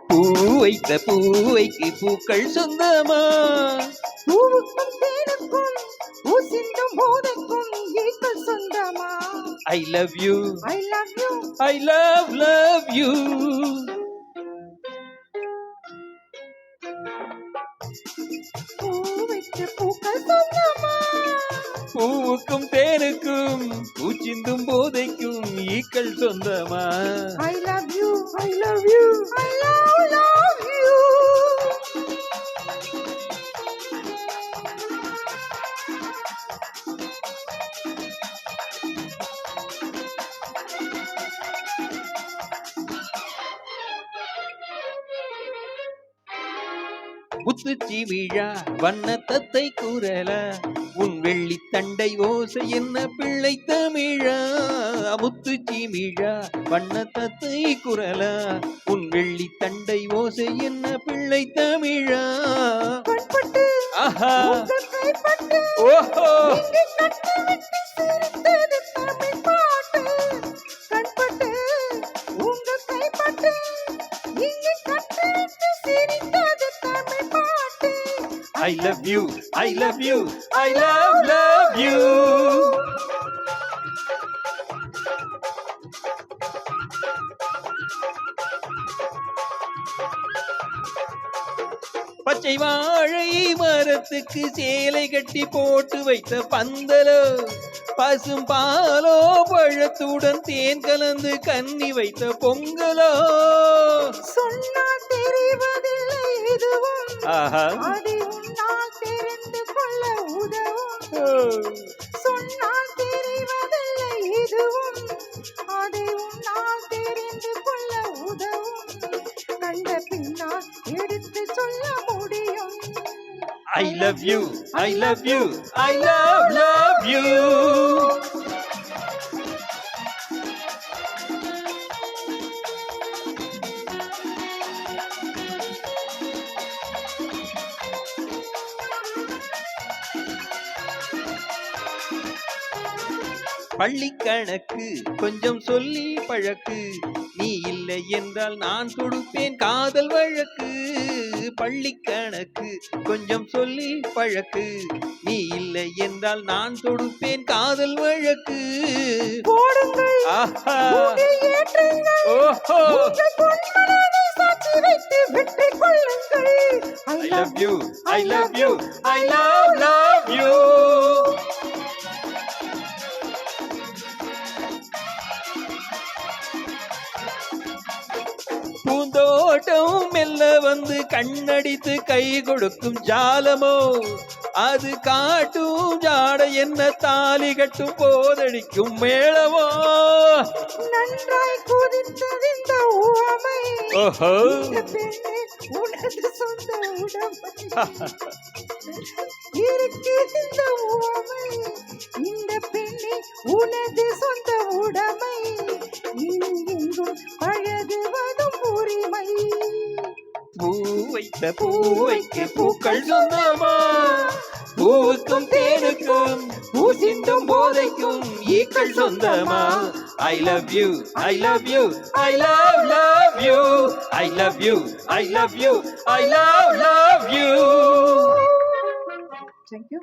பூ வைத்த பூவைக்கு பூக்கள் சொந்தமா? பூவுக்கும் தேனுக்கும் பூசிந்தும் போதைக்கும் ஈக்கள் சொந்தமா? I love you, I love you, I love you. பூ வைத்த பூக்கள் சொந்தமா? பூவுக்கும் தேனுக்கும் பூச்சிந்தும் போதைக்கும் ஈக்கள் சொந்தமா? I love you, I love you, I love you. முத்துச்சி விழா வண்ண தத்தை கூறல, உன் வெள்ளி தண்டை ஓசை என்ன பிள்ளை தமிழா? முத்துச்சி விழா வண்ண தத்தை குரல, உன் வெள்ளி தண்டை ஓசை என்ன பிள்ளை தமிழா? கண்பட்டு ஆஹா உங்கள் கைப்பட்டு ஓஹோ இங்கே கட்டுவிட்டு சிரித்தது தமிழ் பாட்டு. கண்பட்டு உங்கள் கைப்பட்டு இங்கே கட்டுவிட்டு சிரித்தது தமிழ் பாட்டு. I love you, I love you, I love you. பச்சை வாழை மரத்துக்கு சேலை கட்டி போட்டு வைத்த பந்தலோ, பசும் பாலோ பழத்துடன் தேன் கலந்து கன்னி வைத்த பொங்கலோ. சொன்னால் தெரிவதில்லை எதுவும், ஆஹா அதை உன்னால் தெரிந்து கொள்ள உதவும். சொன்னால் தெரிவதில்லை எதுவும், அதை உன்னால் தெரிந்து கொள்ள உதவும். கண்ட பின்னால் எடுத்து சொல்ல முடியும். I love you, I love you, I love you. பள்ளி கணக்கு கொஞ்சம் சொல்லி பழக்கு, நீ இல்லை என்றால் நான் தொடுப்பேன் காதல் வழக்கு. பள்ளி கணக்கு கொஞ்சம் சொல்லி பழக்கு, நீ இல்லை என்றால் நான் தொடுப்பேன் காதல் வழக்கு. போடுங்கள் ஆஹா உங்கள் ஏற்றுங்கள், ஓஹோ உங்கள் பொன்மனதை சாட்சி வைத்து வெற்றி கொள்ளுங்கள். I love you, I love you, I love you. பூந்தோட்டம் மெல்ல வந்து கண்ணடித்து கை கொடுக்கும் ஜாலமோ, அது காட்டும் ஜாட என்ன தாலி கட்டும் போதடிக்கும் மேளமோ. நன்றாய் குதித்தது இந்த உவமை, ஓஹோ இந்த பெண்ணே உனது சொந்த உடைமை. இருக்கு இந்த உவமை, இந்த பெண்ணே உனது சொந்த உடைமை. இங்கெங்கும் பழகுவதும் உரிமை. பூ வைத்த பூவைக்கு பூக்கள் சொந்தமா? பூவுக்கும் தேனுக்கும் பூசிந்தும் போதைக்கும் ஈக்கள் சொந்தமா? I love you, I love you, I love you, I love you, I love you, I love you. Thank you.